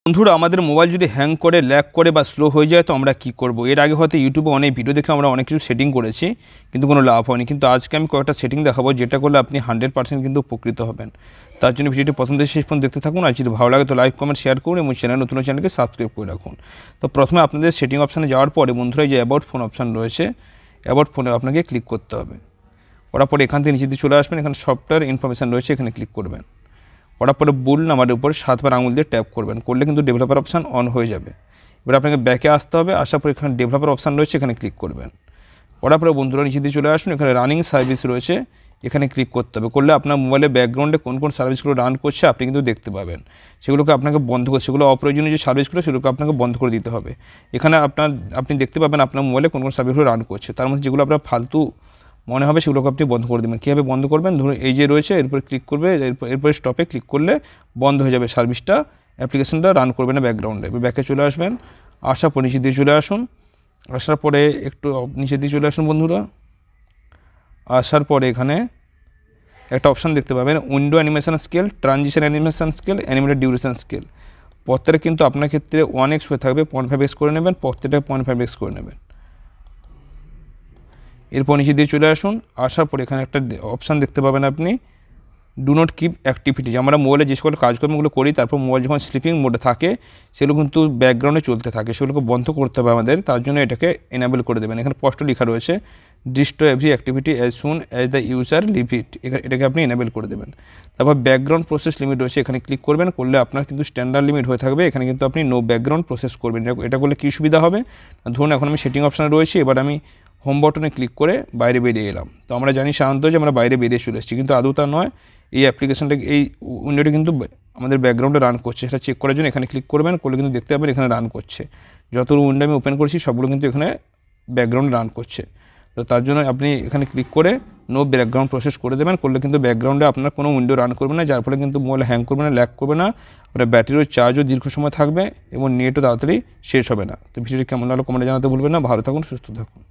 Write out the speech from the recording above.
বন্ধুরা আমাদের মোবাইল যদি হ্যাং করে ল্যাগ করে বা স্লো হয়ে যায় তো আমরা কি করব। এর আগে হয়তো ইউটিউবে অনেক ভিডিও দেখে আমরা অনেক কিছু সেটিং করেছি কিন্তু কোনো লাভ হয়নি। কিন্তু আজকে আমি কয়েকটা সেটিং দেখাবো যেটা করলে আপনি 100% কিন্তু উপকৃত হবেন। তার জন্য ভিডিওটি প্রথম থেকে শেষ পর্যন্ত দেখতে থাকুন। আর যদি ভালো লাগে তো লাইক কমেন্ট শেয়ার করুন এবং নতুন চ্যানেলকে সাবস্ক্রাইব করে রাখুন। তো প্রথমে আপনাদের সেটিং অপশানে যাওয়ার পরে বন্ধুরা যে অ্যাবাউট ফোন অপশান রয়েছে, অ্যাবাউট ফোনে আপনাকে ক্লিক করতে হবে। করার পরে এখান থেকে নিচে দিয়ে চলে আসবেন, এখানে সফটওয়্যার ইনফরমেশান রয়েছে, এখানে ক্লিক করবেন। করার পরে বুল নাম্বারের উপর 7বার আঙুল দিয়ে ট্যাপ করবেন, করলে কিন্তু ডেভেলপার অপশান অন হয়ে যাবে। এবার আপনাকে ব্যাকে আসতে হবে, আসার পরে এখানে ডেভেলপার অপশান রয়েছে, এখানে ক্লিক করবেন। করার পরে বন্ধুরা নিচে দিয়ে চলে আসুন, এখানে রানিং সার্ভিস রয়েছে, এখানে ক্লিক করতে হবে। করলে আপনার মোবাইলে ব্যাকগ্রাউন্ডে কোন কোন সার্ভিসগুলো রান করছে আপনি কিন্তু দেখতে পাবেন। সেগুলোকে আপনাকে বন্ধ করে, সেগুলো অপ্রয়োজনীয় যে সার্ভিসগুলো সেগুলোকে আপনাকে বন্ধ করে দিতে হবে। এখানে আপনি দেখতে পাবেন আপনার মোবাইলে কোন কোন সার্ভিসগুলো রান করছে, তার মধ্যে যেগুলো আপনার ফালতু মনে হবে সেগুলোকে আপনি বন্ধ করে দেবেন। কীভাবে বন্ধ করবেন, ধরুন এই যে রয়েছে এরপর ক্লিক করবে, এরপরে স্টপে ক্লিক করলে বন্ধ হয়ে যাবে সার্ভিসটা, অ্যাপ্লিকেশনটা রান করবে না ব্যাকগ্রাউন্ডে। ব্যাকে চলে আসবেন, আসার পর নিচে দিয়ে চলে আসুন, আসার পরে একটু নিচে দিয়ে চলে আসুন বন্ধুরা। আসার পরে এখানে একটা অপশান দেখতে পাবেন window animation scale, transition animation scale, animated duration scale. প্রত্যেকটা কিন্তু আপনার ক্ষেত্রে 1x হয়ে থাকবে, 0.5x করে নেবেন, প্রত্যেকটা 0.5x করে নেবেন। এরপর নিচে দিয়ে চলে আসুন, আসার পর এখানে একটা অপশান দেখতে পাবেন আপনি ডু নট কিপ অ্যাক্টিভিটি। আমরা মোবাইলে যে সকল কাজকর্মগুলো করি তারপর মোবাইল যখন স্লিপিং মোডে থাকে সেগুলো কিন্তু ব্যাকগ্রাউন্ডে চলতে থাকে, সেগুলোকে বন্ধ করতে হবে আমাদের। তার জন্য এটাকে এনাবেল করে দেবেন। এখানে স্পষ্ট লেখা রয়েছে destroy every activity as soon as the user leave it, এটাকে আপনি এনাবেল করে দেবেন। তারপর ব্যাকগ্রাউন্ড প্রসেস লিমিট রয়েছে, এখানে ক্লিক করবেন, করলে আপনার কিন্তু স্ট্যান্ডার্ড লিমিট হয়ে থাকবে। এখানে কিন্তু আপনি নো ব্যাকগ্রাউন্ড প্রসেস করবেন। এটা করলে কী সুবিধা হবে, ধরুন এখন আমি সেটিং অপশানে রয়েছি, এবার আমি হোম বাটনে ক্লিক করে বাইরে বেরিয়ে এলাম। তো আমরা জানি সাধারণত যে আমরা বাইরে বেরিয়ে চলে এসেছি, কিন্তু আদৌ তা নয়। এই অ্যাপ্লিকেশনটা, এই উইন্ডোটি কিন্তু আমাদের ব্যাকগ্রাউন্ডে রান করছে, সেটা চেক করার জন্য এখানে ক্লিক করবেন, করলে কিন্তু দেখতে পাবেন এখানে রান করছে। যতগুলো উইন্ডো আমি ওপেন করছি সবগুলো কিন্তু এখানে ব্যাকগ্রাউন্ডে রান করছে। তো তার জন্য আপনি এখানে ক্লিক করে নো ব্যাকগ্রাউন্ড প্রসেস করে দেবেন, করলে কিন্তু ব্যাকগ্রাউন্ডে আপনার কোনো উইন্ডো রান করবে না, যার ফলে কিন্তু মোবাইল হ্যাং করবে না, ল্যাগ করবে না, আপনার ব্যাটারির চার্জও দীর্ঘ সময় থাকবে এবং নেটও তাড়াতাড়ি শেষ হবে না। তো ভিডিওটি কেমন লাগলো কমেন্টে জানাতে ভুলবেন না। ভালো থাকুন, সুস্থ থাকুন।